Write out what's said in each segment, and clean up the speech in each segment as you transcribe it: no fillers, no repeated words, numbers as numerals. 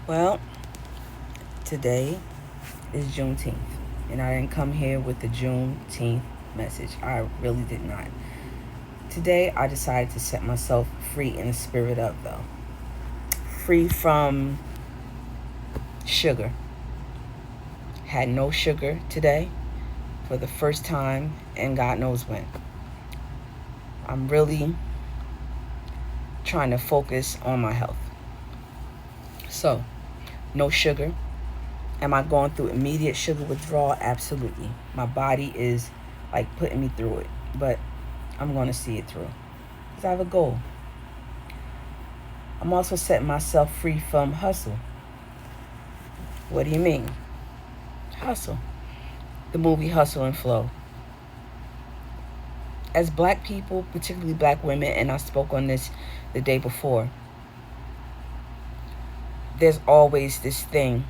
Well, today is Juneteenth, and I didn't come here with the Juneteenth message. I really did not. Today, I decided to set myself free in the spirit of, though. Free from sugar. Had no sugar today for the first time, and God knows when. I'm really trying to focus on my health. So, no sugar. Am I going through immediate sugar withdrawal? Absolutely. My body is like putting me through it, but I'm going to see it through because I have a goal. I'm also setting myself free from hustle. What do you mean? Hustle. The movie Hustle and Flow. As black people, particularly black women, and I spoke on this the day before, there's always this thing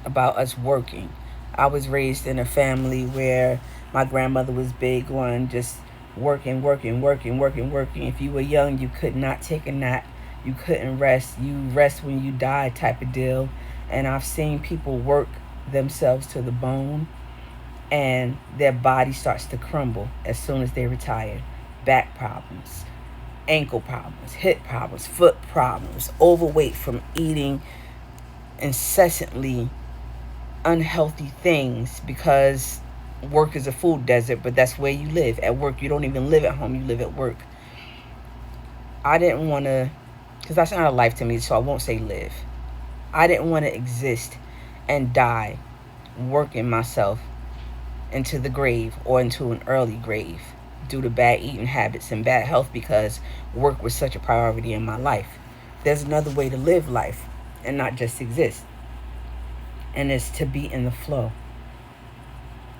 about us working. I was raised in a family where my grandmother was big on just working, working, working, working, working. If you were young, you could not take a nap. You couldn't rest. You rest when you die type of deal. And I've seen people work themselves to the bone and their body starts to crumble as soon as they retire. Back problems, ankle problems, hip problems, foot problems, overweight from eating incessantly unhealthy things because work is a food desert, but that's where you live. At work, you don't even live at home, you live at work. I didn't want to, because that's not a life to me, so I won't say live. I didn't want to exist and die working myself into the grave or into an early grave due to bad eating habits and bad health because work was such a priority in my life. There's another way to live life and not just exist, and it's to be in the flow.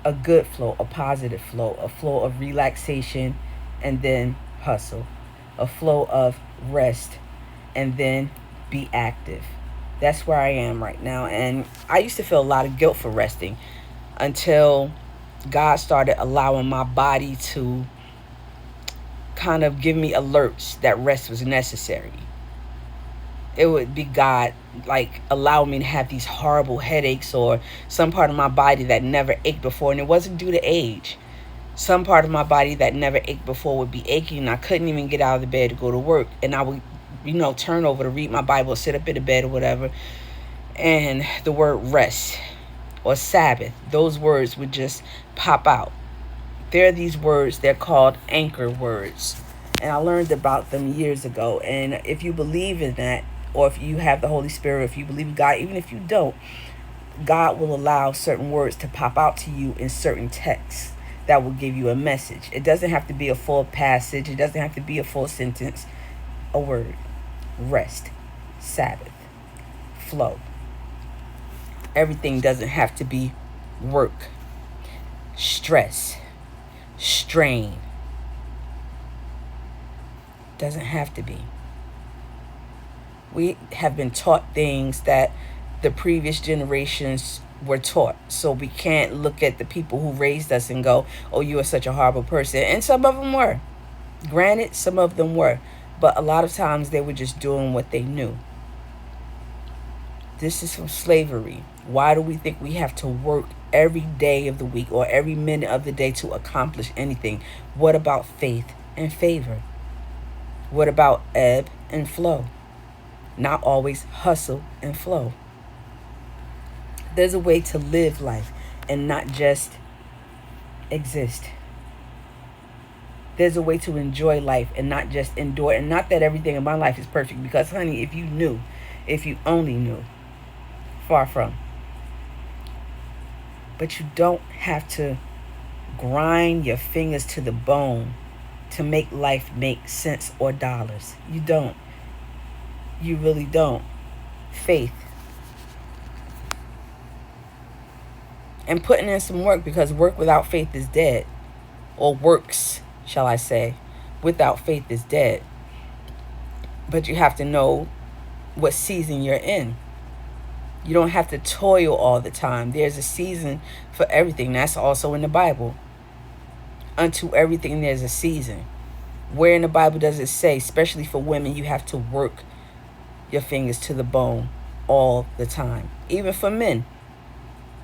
A good flow, a positive flow, a flow of relaxation and then hustle, a flow of rest and then be active. That's where I am right now. And I used to feel a lot of guilt for resting until God started allowing my body to kind of give me alerts that rest was necessary. It would be God like allow me to have these horrible headaches or some part of my body that never ached before, and it wasn't due to age. Some part of my body that never ached before would be aching, and I couldn't even get out of the bed to go to work, and I would turn over to read my Bible, sit up in the bed or whatever, and the word rest or Sabbath, those words would just pop out. There are these words, they're called anchor words, and I learned about them years ago. And if you believe in that, or if you have the Holy Spirit, if you believe in God, even if you don't, God will allow certain words to pop out to you in certain texts that will give you a message. It doesn't have to be a full passage. It doesn't have to be a full sentence. A word. Rest. Sabbath. Flow. Everything doesn't have to be work. Stress. Strain. Doesn't have to be. We have been taught things that the previous generations were taught. So we can't look at the people who raised us and go, oh, you are such a horrible person. And some of them were. Granted, some of them were. But a lot of times they were just doing what they knew. This is from slavery. Why do we think we have to work every day of the week or every minute of the day to accomplish anything? What about faith and favor? What about ebb and flow? Not always hustle and flow. There's a way to live life and not just exist. There's a way to enjoy life and not just endure. And not that everything in my life is perfect, because, honey, if you knew, if you only knew, far from. But you don't have to grind your fingers to the bone to make life make sense or dollars. You don't. You really don't. Faith. And putting in some work, because work without faith is dead. Or works, shall I say, without faith is dead. But you have to know what season you're in. You don't have to toil all the time. There's a season for everything. That's also in the Bible. Unto everything there's a season. Where in the Bible does it say, especially for women, you have to work your fingers to the bone all the time. Even for men,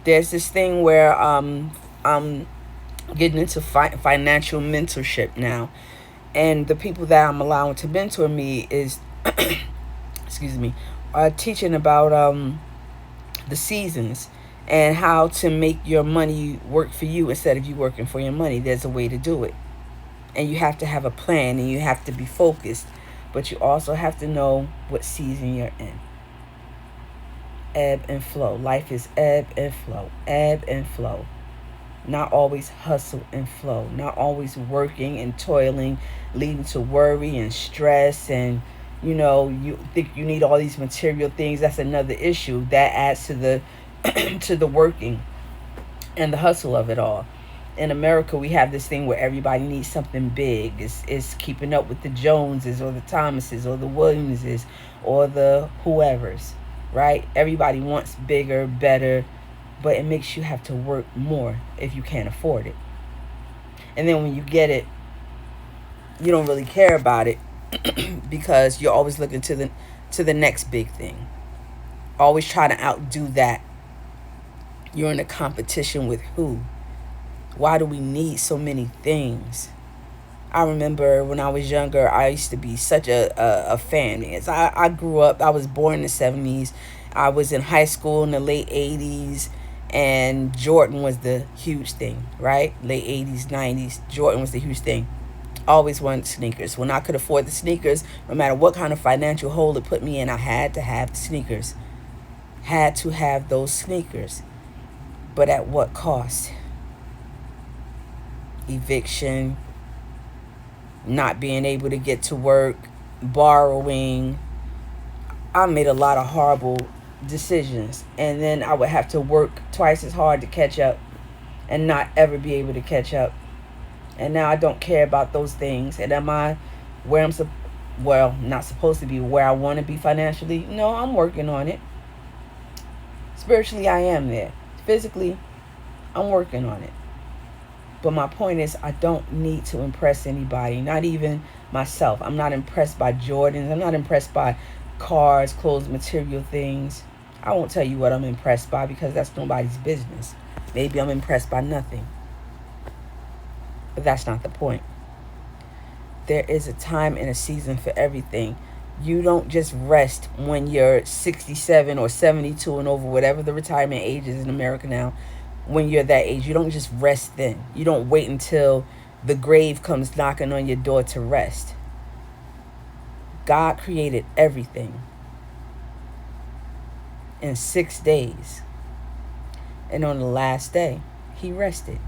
there's this thing where I'm getting into financial mentorship now, and the people that I'm allowing to mentor me is, excuse me, are teaching about the seasons and how to make your money work for you instead of you working for your money. There's a way to do it, and you have to have a plan and you have to be focused, but you also have to know what season you're in. Ebb and flow. Life is ebb and flow. Ebb and flow. Not always hustle and flow. Not always working and toiling, leading to worry and stress. And you think you need all these material things. That's another issue that adds to the to the working and the hustle of it all. In America, we have this thing where everybody needs something big. It's keeping up with the Joneses or the Thomases or the Williamses or the whoever's, right? Everybody wants bigger, better, but it makes you have to work more if you can't afford it. And then when you get it, you don't really care about it because you're always looking to the next big thing. Always trying to outdo that. You're in a competition with who? Why do we need so many things? I remember when I was younger, I used to be such a fan. As I grew up, I was born in the 70s. I was in high school in the late 80s, and Jordan was the huge thing, right? Late 80s, 90s, Jordan was the huge thing. Always wanted sneakers. When I could afford the sneakers, no matter what kind of financial hole it put me in, I had to have the sneakers. Had to have those sneakers. But at what cost? Eviction, not being able to get to work, borrowing. I made a lot of horrible decisions, and then I would have to work twice as hard to catch up and not ever be able to catch up. And now I don't care about those things. And am I where not supposed to be, where I want to be financially? No, I'm working on it. Spiritually, I am there. Physically, I'm working on it. But my point is, I don't need to impress anybody, not even myself. I'm not impressed by Jordans. I'm not impressed by cars, clothes, material things. I won't tell you what I'm impressed by because that's nobody's business. Maybe I'm impressed by nothing. But that's not the point. There is a time and a season for everything. You don't just rest when you're 67 or 72 and over, whatever the retirement age is in America now. When you're that age, you don't just rest then. You don't wait until the grave comes knocking on your door to rest. God created everything in 6 days. And on the last day, he rested.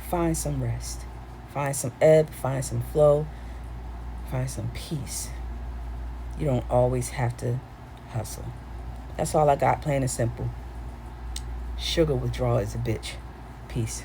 Find some rest. Find some ebb, find some flow, find some peace. You don't always have to hustle. That's all I got, plain and simple. Sugar withdrawal is a bitch. Peace.